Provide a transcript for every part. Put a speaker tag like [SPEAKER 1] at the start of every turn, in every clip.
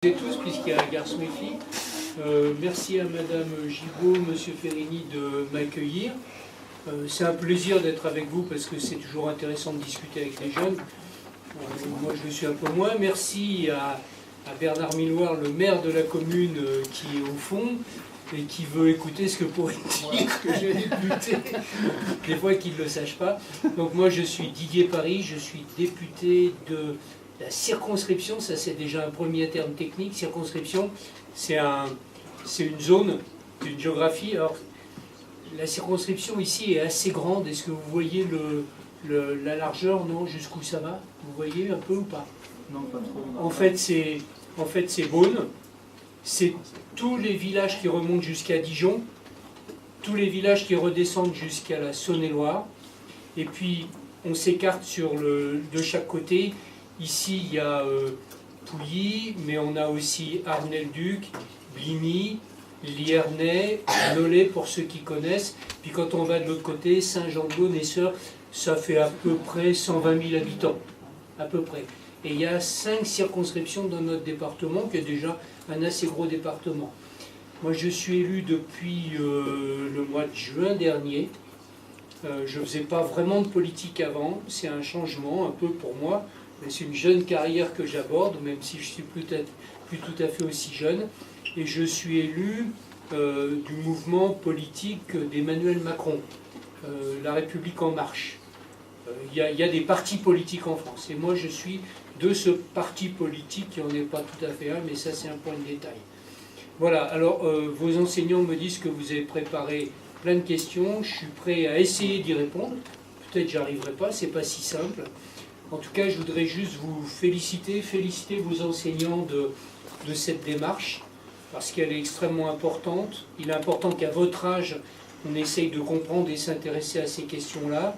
[SPEAKER 1] Et tous, puisqu'il y a garçon et fille. Merci à Madame Gibault, Monsieur Ferrini de m'accueillir. C'est un plaisir d'être avec vous parce que c'est toujours intéressant de discuter avec les jeunes. Moi je le suis un peu moins. Merci à Bernard Milloire, le maire de la commune qui est au fond et qui veut écouter ce que pourrait dire que j'ai député, des fois qu'il ne le sache pas. Donc moi je suis Didier Paris, je suis député de la circonscription, ça c'est déjà un premier terme technique. Circonscription, c'est une zone, une géographie. Alors, la circonscription ici est assez grande. Est-ce que vous voyez la largeur? Non, jusqu'où ça va? Vous voyez un peu ou pas?
[SPEAKER 2] Non, pas trop.
[SPEAKER 1] En fait, c'est Beaune. C'est tous les villages qui remontent jusqu'à Dijon, tous les villages qui redescendent jusqu'à la Saône-et-Loire. Et puis, on s'écarte de chaque côté. Ici, il y a Pouilly, mais on a aussi Arnay-le-Duc, Bligny, Liernay, Nolay pour ceux qui connaissent. Puis quand on va de l'autre côté, Saint-Jean-de-Beaune et Sœurs, ça fait à peu près 120 000 habitants. À peu près. Et il y a 5 circonscriptions dans notre département, qui est déjà un assez gros département. Moi, je suis élu depuis le mois de juin dernier. Je ne faisais pas vraiment de politique avant. C'est un changement un peu pour moi. Mais c'est une jeune carrière que j'aborde, même si je suis plus tout à fait aussi jeune. Et je suis élu du mouvement politique d'Emmanuel Macron, La République en marche. Il y a des partis politiques en France. Et moi, je suis de ce parti politique, qui n'en est pas tout à fait un, mais ça, c'est un point de détail. Voilà, alors, vos enseignants me disent que vous avez préparé plein de questions. Je suis prêt à essayer d'y répondre. Peut-être que j'arriverai pas, c'est pas si simple. En tout cas, je voudrais juste vous féliciter vos enseignants de cette démarche, parce qu'elle est extrêmement importante. Il est important qu'à votre âge, on essaye de comprendre et s'intéresser à ces questions-là.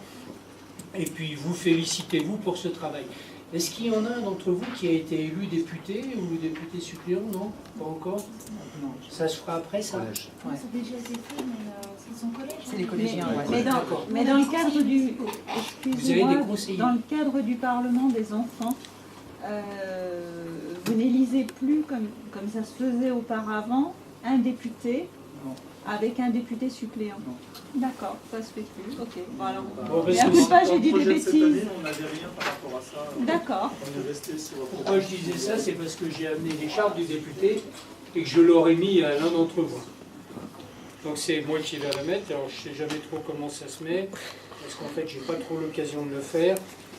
[SPEAKER 1] Et puis, félicitez-vous pour ce travail. Est-ce qu'il y en a un d'entre vous qui a été élu député ou député suppléant? Non? Pas encore?
[SPEAKER 2] Non.
[SPEAKER 1] Ça se fera après, ça?
[SPEAKER 2] Ouais.
[SPEAKER 3] C'est déjà été fait, mais c'est son collège.
[SPEAKER 2] C'est les collégiens, ouais.
[SPEAKER 3] Mais dans le cadre du...
[SPEAKER 1] Vous avez des conseillers?
[SPEAKER 3] Dans le cadre du Parlement des enfants, vous n'élisez plus, comme ça se faisait auparavant, un député avec un député suppléant. D'accord, ça se fait plus. Ok. Bon, alors,
[SPEAKER 1] parce
[SPEAKER 3] et à
[SPEAKER 1] que
[SPEAKER 3] coup pas, j'ai
[SPEAKER 4] Dans
[SPEAKER 3] dit
[SPEAKER 4] le
[SPEAKER 3] des
[SPEAKER 4] projet de cette
[SPEAKER 3] bêtises.
[SPEAKER 4] année, on n'avait rien par rapport à ça.
[SPEAKER 3] D'accord.
[SPEAKER 4] On est resté sur...
[SPEAKER 1] Pourquoi je disais ça? C'est parce que j'ai amené l'écharpe du député et que je l'aurais mis à l'un d'entre vous. Donc c'est moi qui vais la mettre. Alors je ne sais jamais trop comment ça se met, parce qu'en fait j'ai pas trop l'occasion de le faire.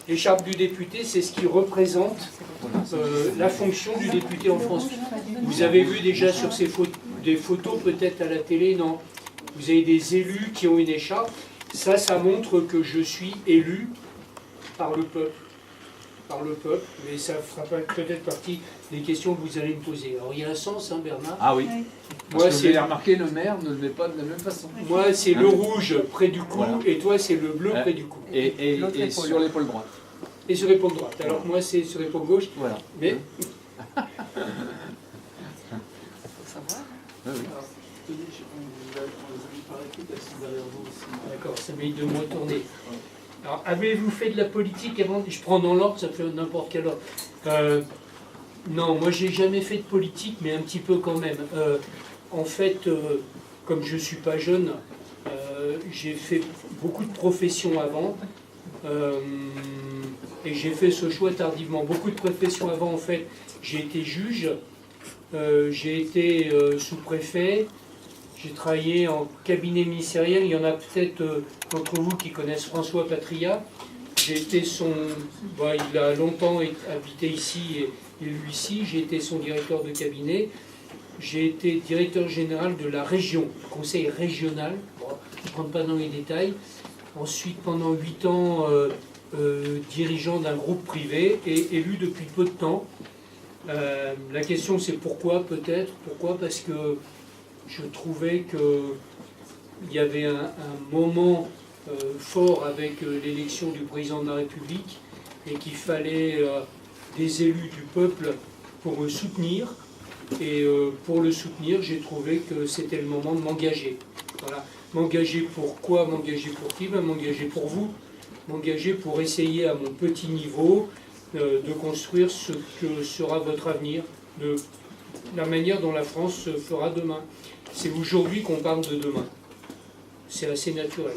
[SPEAKER 1] L'écharpe du député, c'est ce qui représente la fonction du député en France. Vous avez vu déjà sur des photos peut-être à la télé, non? Vous avez des élus qui ont une écharpe. Ça montre que je suis élu par le peuple. Par le peuple, mais ça fera peut-être partie des questions que vous allez me poser. Alors il y a un sens, hein, Bernard?
[SPEAKER 2] Ah oui.
[SPEAKER 1] Moi,
[SPEAKER 2] Parce que vous avez remarqué, le maire ne le met pas de la même façon.
[SPEAKER 1] Moi, c'est le rouge près du cou,
[SPEAKER 2] Voilà.
[SPEAKER 1] et toi, c'est le bleu près du cou.
[SPEAKER 2] Et sur l'épaule droite.
[SPEAKER 1] Et sur l'épaule droite. Alors moi, c'est sur l'épaule gauche.
[SPEAKER 2] Voilà.
[SPEAKER 1] Mais
[SPEAKER 2] Oui, oui.
[SPEAKER 4] Alors, je te dis, on les a mis par équipe, elles sont derrière vous aussi.
[SPEAKER 1] d'accord, ça mérite de moins tourner. Alors, avez-vous fait de la politique avant? Je prends dans l'ordre, ça fait n'importe quel ordre. Non, moi, j'ai jamais fait de politique, mais un petit peu quand même. En fait, comme je suis pas jeune, j'ai fait beaucoup de professions avant. Et j'ai fait ce choix tardivement. Beaucoup de professions avant, en fait. J'ai été juge, j'ai été sous-préfet, j'ai travaillé en cabinet ministériel. Il y en a peut-être d'entre vous qui connaissent François Patria. J'ai été il a longtemps habité ici et lui ici. J'ai été son directeur de cabinet. J'ai été directeur général de la région, du conseil régional. Bon, je ne rentre pas dans les détails. Ensuite, pendant 8 ans, dirigeant d'un groupe privé et élu depuis peu de temps. La question c'est pourquoi peut-être? Pourquoi? Parce que je trouvais qu'il y avait un moment fort avec l'élection du président de la République et qu'il fallait des élus du peuple pour me soutenir. Et pour le soutenir, j'ai trouvé que c'était le moment de m'engager. Voilà. M'engager pour quoi? M'engager pour qui? M'engager pour vous. M'engager pour essayer à mon petit niveau de construire ce que sera votre avenir, de la manière dont la France se fera demain. C'est aujourd'hui qu'on parle de demain. C'est assez naturel.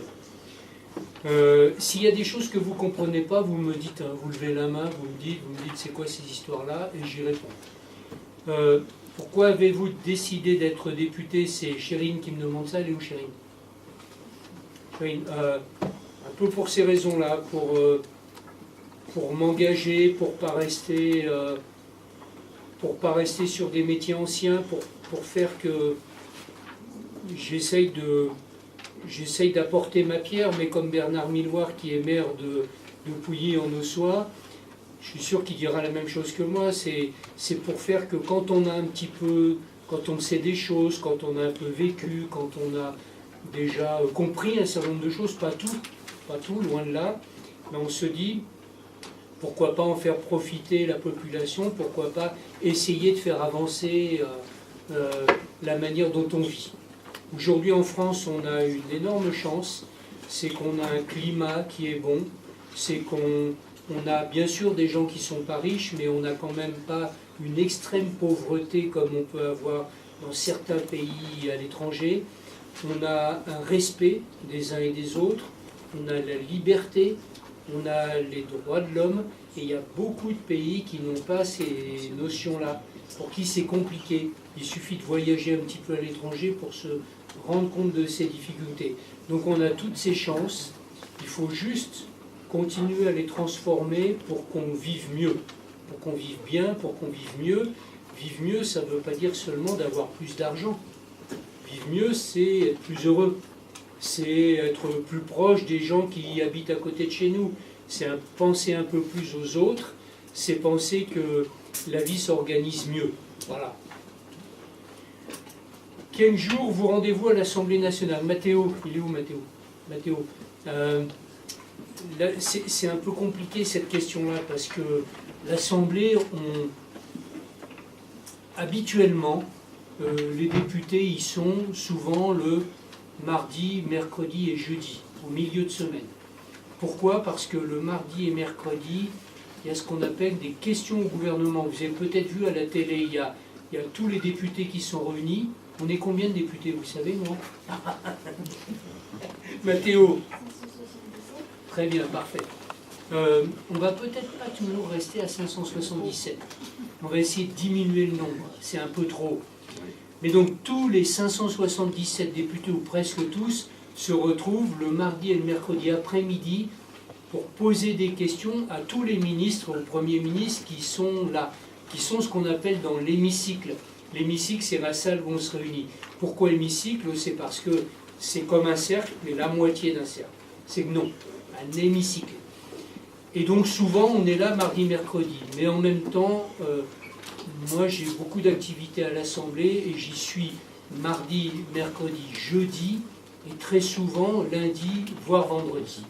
[SPEAKER 1] S'il y a des choses que vous ne comprenez pas, vous me dites, hein, vous levez la main, vous me dites c'est quoi ces histoires-là, et j'y réponds. Pourquoi avez-vous décidé d'être député? C'est Chérine qui me demande ça. Elle est où, Chérine? Chérine, un peu pour ces raisons-là, pour m'engager, pour pas rester sur des métiers anciens, pour faire que j'essaye d'apporter ma pierre, mais comme Bernard Milloire, qui est maire de Pouilly en Ossois, je suis sûr qu'il dira la même chose que moi. C'est pour faire que quand on a un petit peu, quand on sait des choses, quand on a un peu vécu, quand on a déjà compris un certain nombre de choses, pas tout, loin de là, mais on se dit, pourquoi pas en faire profiter la population, pourquoi pas essayer de faire avancer la manière dont on vit. Aujourd'hui en France, on a une énorme chance, c'est qu'on a un climat qui est bon, c'est qu'on a bien sûr des gens qui ne sont pas riches, mais on n'a quand même pas une extrême pauvreté comme on peut avoir dans certains pays à l'étranger. On a un respect des uns et des autres, on a la liberté, on a les droits de l'homme, et il y a beaucoup de pays qui n'ont pas ces notions-là, pour qui c'est compliqué. Il suffit de voyager un petit peu à l'étranger pour se rendre compte de ces difficultés. Donc on a toutes ces chances, il faut juste continuer à les transformer pour qu'on vive mieux, pour qu'on vive bien, pour qu'on vive mieux. Vivre mieux, ça ne veut pas dire seulement d'avoir plus d'argent. Vivre mieux, c'est être plus heureux, c'est être plus proche des gens qui habitent à côté de chez nous, c'est penser un peu plus aux autres, c'est penser que la vie s'organise mieux. Voilà. Quel jour vous rendez-vous à l'Assemblée nationale? Mathéo, il est où Mathéo, c'est un peu compliqué cette question-là, parce que l'Assemblée, habituellement, les députés y sont souvent le mardi, mercredi et jeudi, au milieu de semaine. Pourquoi? Parce que le mardi et mercredi, il y a ce qu'on appelle des questions au gouvernement. Vous avez peut-être vu à la télé, il y a tous les députés qui sont réunis. On est combien de députés, vous savez, non? Mathéo? Très bien, parfait. On va peut-être pas toujours rester à 577. On va essayer de diminuer le nombre, c'est un peu trop. Mais donc tous les 577 députés, ou presque tous, se retrouvent le mardi et le mercredi après-midi pour poser des questions à tous les ministres, aux premiers ministres qui sont là, qui sont ce qu'on appelle dans l'hémicycle. L'hémicycle, c'est la salle où on se réunit. Pourquoi hémicycle? C'est parce que c'est comme un cercle, mais la moitié d'un cercle. C'est que non, un hémicycle. Et donc souvent, on est là mardi, mercredi. Mais en même temps, moi j'ai beaucoup d'activités à l'Assemblée et j'y suis mardi, mercredi, jeudi et très souvent lundi, voire vendredi.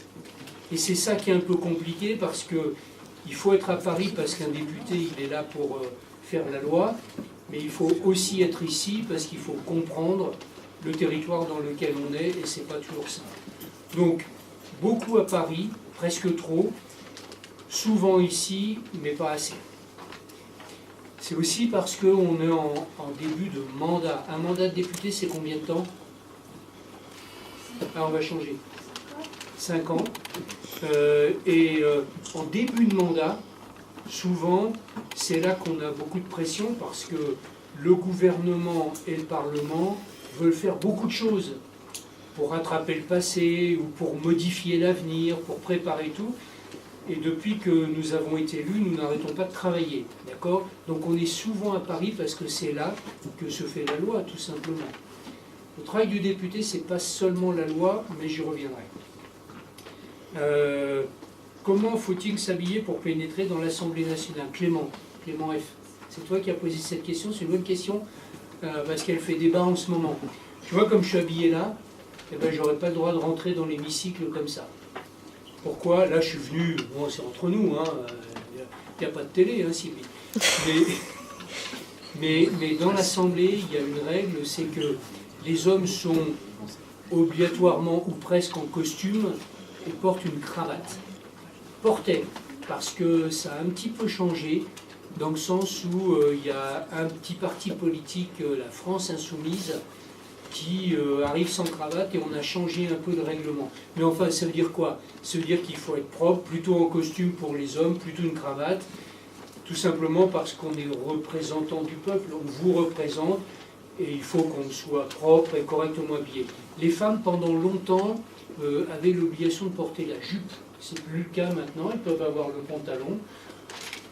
[SPEAKER 1] Et c'est ça qui est un peu compliqué parce qu'il faut être à Paris parce qu'un député, il est là pour faire la loi, mais il faut aussi être ici parce qu'il faut comprendre le territoire dans lequel on est et c'est pas toujours ça. Donc, beaucoup à Paris, presque trop, souvent ici, mais pas assez. C'est aussi parce qu'on est en début de mandat. Un mandat de député, c'est combien de temps? Ah, on va changer. 5 ans. En début de mandat, souvent, c'est là qu'on a beaucoup de pression parce que le gouvernement et le Parlement veulent faire beaucoup de choses pour rattraper le passé ou pour modifier l'avenir, pour préparer tout. Et depuis que nous avons été élus, nous n'arrêtons pas de travailler. D'accord? Donc on est souvent à Paris parce que c'est là que se fait la loi, tout simplement. Le travail du député, ce n'est pas seulement la loi, mais j'y reviendrai. Comment faut-il s'habiller pour pénétrer dans l'Assemblée nationale? Clément F. C'est toi qui as posé cette question, c'est une bonne question, parce qu'elle fait débat en ce moment. Tu vois, comme je suis habillé là, eh ben, j'aurais pas le droit de rentrer dans l'hémicycle comme ça. Pourquoi? Là, je suis venu, bon, c'est entre nous, il n'y a pas de télé, hein, Sylvie. Mais dans l'Assemblée, il y a une règle, c'est que les hommes sont obligatoirement ou presque en costume et portent une cravate. Portaient, parce que ça a un petit peu changé. dans le sens où il y a un petit parti politique, la France Insoumise, qui arrive sans cravate et on a changé un peu de règlement. Mais enfin, ça veut dire quoi? Ça veut dire qu'il faut être propre, plutôt en costume pour les hommes, plutôt une cravate, tout simplement parce qu'on est représentant du peuple, on vous représente, et il faut qu'on soit propre et correctement habillé. Les femmes, pendant longtemps, avaient l'obligation de porter la jupe. C'est plus le cas maintenant, elles peuvent avoir le pantalon.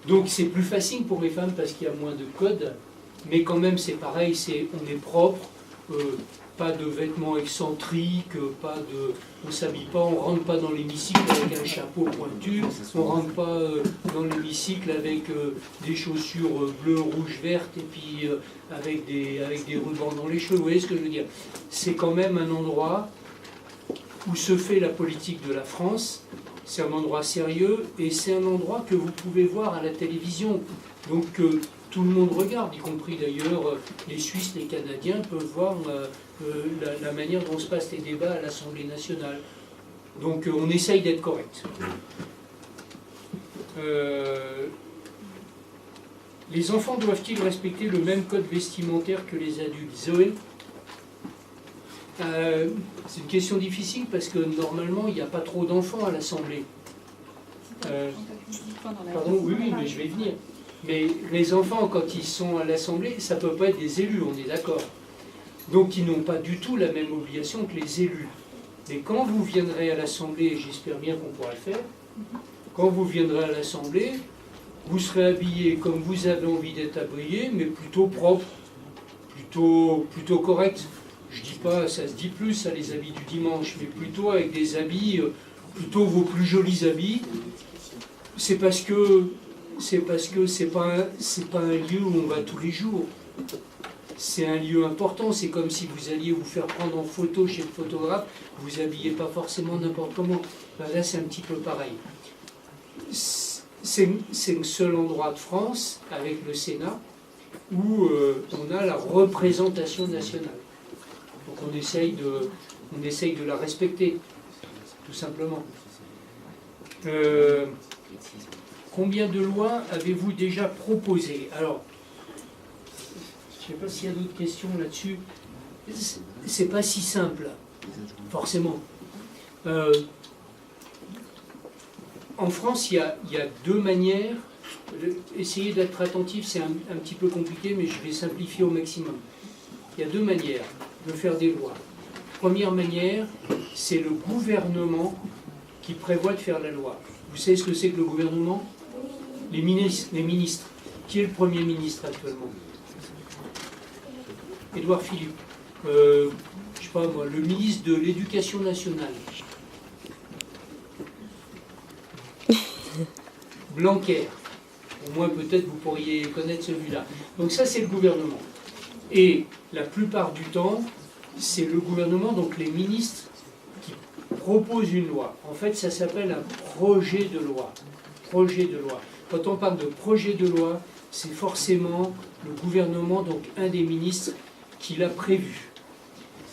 [SPEAKER 1] Donc c'est plus facile pour les femmes parce qu'il y a moins de codes, mais quand même c'est pareil, on est propre, pas de vêtements excentriques, on ne s'habille pas, on ne rentre pas dans l'hémicycle avec un chapeau pointu, on ne rentre pas dans l'hémicycle avec des chaussures bleues, rouges, vertes, et puis avec des rubans dans les cheveux. Vous voyez ce que je veux dire? C'est quand même un endroit où se fait la politique de la France. C'est un endroit sérieux et c'est un endroit que vous pouvez voir à la télévision. Donc tout le monde regarde, y compris d'ailleurs les Suisses, les Canadiens peuvent voir la manière dont se passent les débats à l'Assemblée nationale. Donc on essaye d'être correct. Les enfants doivent-ils respecter le même code vestimentaire que les adultes? Zoé? C'est une question difficile parce que normalement il n'y a pas trop d'enfants à l'Assemblée. Pardon, oui, mais je vais venir. Mais les enfants, quand ils sont à l'Assemblée, ça ne peut pas être des élus, on est d'accord. Donc ils n'ont pas du tout la même obligation que les élus. Mais quand vous viendrez à l'Assemblée, et j'espère bien qu'on pourra le faire, quand vous viendrez à l'Assemblée, vous serez habillé comme vous avez envie d'être habillé, mais plutôt propre, plutôt correct. Je dis pas, ça se dit plus, ça, les habits du dimanche, mais plutôt avec des habits, plutôt vos plus jolis habits. C'est parce que c'est pas un lieu où on va tous les jours. C'est un lieu important. C'est comme si vous alliez vous faire prendre en photo chez le photographe, vous habillez pas forcément n'importe comment. Ben là, c'est un petit peu pareil. C'est le seul endroit de France, avec le Sénat, où on a la représentation nationale. Donc on essaye de la respecter, tout simplement. Combien de lois avez-vous déjà proposées? Alors, je ne sais pas s'il y a d'autres questions là-dessus. C'est pas si simple, forcément. En France, il y a deux manières. Essayez d'être attentif, c'est un petit peu compliqué, mais je vais simplifier au maximum. Il y a deux manières de faire des lois. Première manière, c'est le gouvernement qui prévoit de faire la loi. Vous savez ce que c'est que le gouvernement? Les ministres. Qui est le Premier ministre actuellement? Édouard Philippe. Je sais pas moi, le ministre de l'Éducation nationale. Blanquer. Au moins peut-être vous pourriez connaître celui-là. Donc ça c'est le gouvernement. Et la plupart du temps, c'est le gouvernement, donc les ministres, qui proposent une loi. En fait, ça s'appelle un projet de loi. Projet de loi. Quand on parle de projet de loi, c'est forcément le gouvernement, donc un des ministres, qui l'a prévu.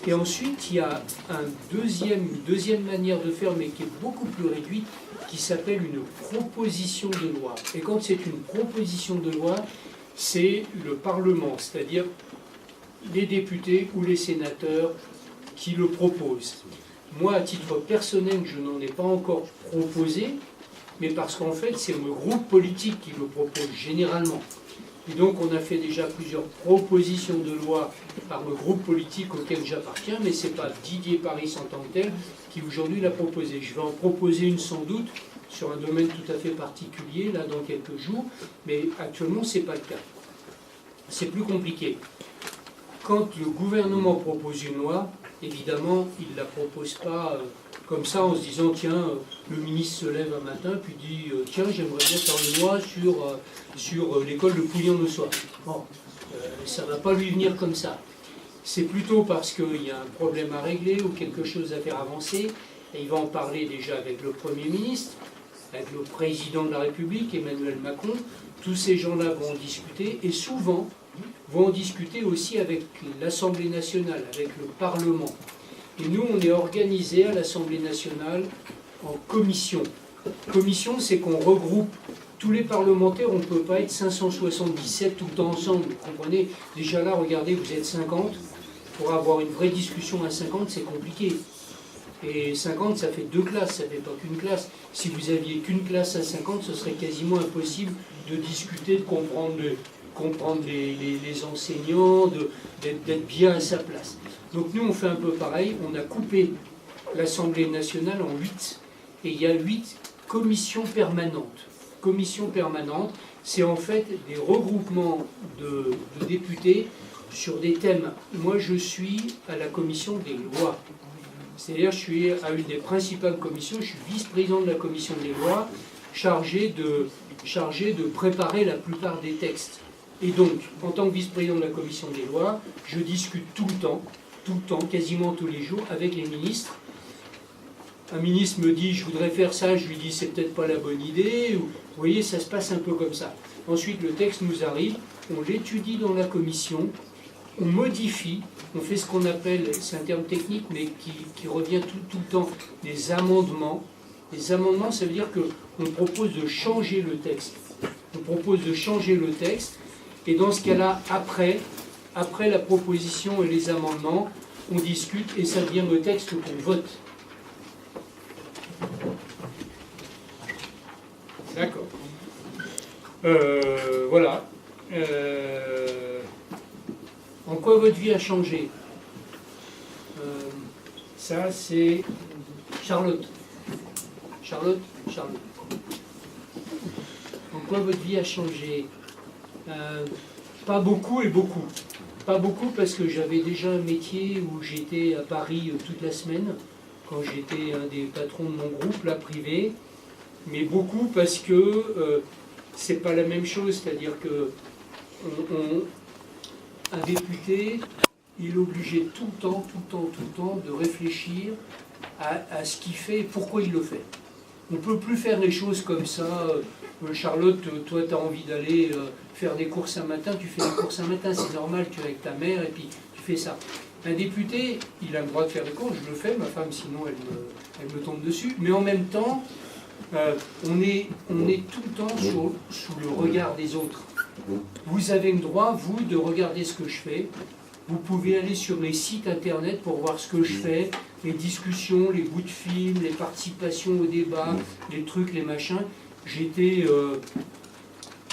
[SPEAKER 1] Et ensuite, il y a une deuxième manière de faire, mais qui est beaucoup plus réduite, qui s'appelle une proposition de loi. Et quand c'est une proposition de loi, c'est le Parlement, c'est-à-dire les députés ou les sénateurs qui le proposent. Moi, à titre personnel, je n'en ai pas encore proposé, mais parce qu'en fait, c'est le groupe politique qui le propose généralement. Et donc, on a fait déjà plusieurs propositions de loi par le groupe politique auquel j'appartiens, mais ce n'est pas Didier Paris en tant que tel qui aujourd'hui l'a proposé. Je vais en proposer une sans doute sur un domaine tout à fait particulier, là, dans quelques jours, mais actuellement, ce n'est pas le cas. C'est plus compliqué. Quand le gouvernement propose une loi, évidemment, il ne la propose pas comme ça en se disant tiens, le ministre se lève un matin puis dit tiens, j'aimerais bien faire une loi sur l'école de Pouilly-en-Ossois. Bon, ça ne va pas lui venir comme ça. C'est plutôt parce qu'il y a un problème à régler ou quelque chose à faire avancer, et il va en parler déjà avec le Premier ministre, avec le Président de la République, Emmanuel Macron. Tous ces gens-là vont en discuter, et souvent vont en discuter aussi avec l'Assemblée nationale, avec le Parlement. Et nous, on est organisé à l'Assemblée nationale en commission. Commission, c'est qu'on regroupe tous les parlementaires, on ne peut pas être 577 tout le temps ensemble, vous comprenez? Déjà là, regardez, vous êtes 50, pour avoir une vraie discussion à 50, c'est compliqué. Et 50, ça fait 2 classes, ça ne fait pas qu'une classe. Si vous aviez qu'une classe à 50, ce serait quasiment impossible de discuter, de comprendre les enseignants, d'être bien à sa place. Donc nous, on fait un peu pareil, on a coupé l'Assemblée nationale en 8, et il y a 8 commissions permanentes. Commissions permanentes, c'est en fait des regroupements de députés sur des thèmes. Moi, je suis à la commission des lois. C'est-à-dire, je suis à une des principales commissions, je suis vice-président de la commission des lois, chargé de préparer la plupart des textes. Et donc, en tant que vice-président de la commission des lois, je discute tout le temps, quasiment tous les jours, avec les ministres. Un ministre me dit, je voudrais faire ça, je lui dis, c'est peut-être pas la bonne idée. Vous voyez, ça se passe un peu comme ça. Ensuite, le texte nous arrive, on l'étudie dans la commission, on modifie, on fait ce qu'on appelle, c'est un terme technique, mais qui revient tout le temps, des amendements. Les amendements, ça veut dire qu'on propose de changer le texte. On propose de changer le texte, et dans ce cas-là, après la proposition et les amendements, on discute, et ça devient le texte qu'on vote. D'accord. Voilà. En quoi votre vie a changé? Ça, c'est Charlotte. Charlotte. En quoi votre vie a changé? Pas beaucoup et beaucoup. Pas beaucoup parce que j'avais déjà un métier où j'étais à Paris toute la semaine, quand j'étais un des patrons de mon groupe, là, privé. Mais beaucoup parce que c'est pas la même chose, c'est-à-dire que un député, il est obligé tout le temps de réfléchir à ce qu'il fait et pourquoi il le fait. On ne peut plus faire les choses comme ça. Charlotte, toi, tu as envie d'aller faire des courses un matin, tu fais des courses un matin, c'est normal, tu es avec ta mère et puis tu fais ça. Un député, il a le droit de faire des courses, je le fais, ma femme, sinon elle me tombe dessus. Mais en même temps, on est tout le temps sous le regard des autres. Vous avez le droit, vous, de regarder ce que je fais. Vous pouvez aller sur les sites internet pour voir ce que je fais, les discussions, les bouts de films, les participations au débat, les trucs, les machins. J'étais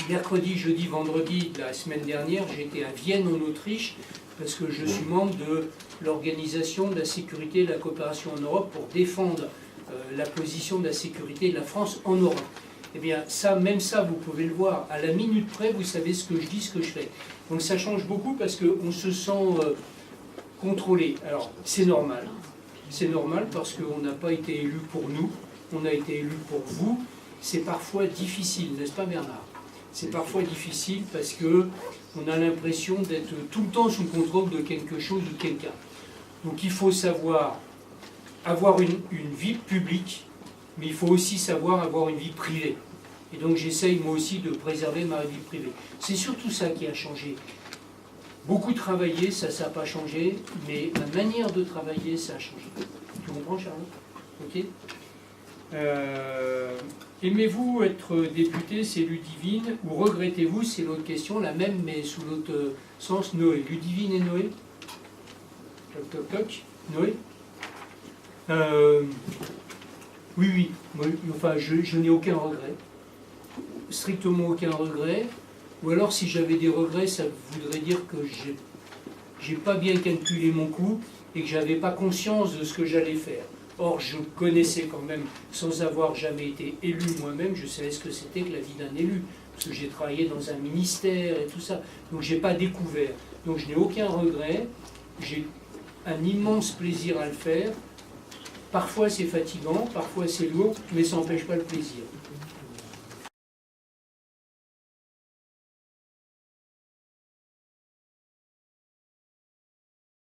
[SPEAKER 1] mercredi, jeudi, vendredi de la semaine dernière, j'étais à Vienne en Autriche parce que je suis membre de l'Organisation de la sécurité et de la coopération en Europe pour défendre la position de la sécurité de la France en Europe. Eh bien, ça, même ça, vous pouvez le voir. À la minute près, vous savez ce que je dis, ce que je fais. Donc ça change beaucoup parce qu'on se sent contrôlé. Alors, c'est normal. C'est normal parce qu'on n'a pas été élu pour nous, on a été élu pour vous. C'est parfois difficile, n'est-ce pas Bernard? C'est parfois difficile parce qu'on a l'impression d'être tout le temps sous le contrôle de quelque chose ou de quelqu'un. Donc il faut savoir avoir une vie publique, mais il faut aussi savoir avoir une vie privée. Et donc j'essaye moi aussi de préserver ma vie privée. C'est surtout ça qui a changé. Beaucoup travailler, ça n'a pas changé, mais ma manière de travailler, ça a changé. Tu comprends, Charlotte? Ok. Aimez-vous être député, c'est Ludivine, ou regrettez-vous, c'est l'autre question, la même, mais sous l'autre sens, Noé. Ludivine et Noé? Toc, toc, toc. Noé? Oui. Moi, enfin, je n'ai aucun regret. Strictement aucun regret. Ou alors, si j'avais des regrets, ça voudrait dire que j'ai pas bien calculé mon coup et que j'avais pas conscience de ce que j'allais faire. Or, je connaissais quand même, sans avoir jamais été élu moi-même, je savais ce que c'était que la vie d'un élu. Parce que j'ai travaillé dans un ministère et tout ça. Donc, j'ai pas découvert. Donc, je n'ai aucun regret. J'ai un immense plaisir à le faire. Parfois, c'est fatigant, parfois, c'est lourd, mais ça n'empêche pas le plaisir.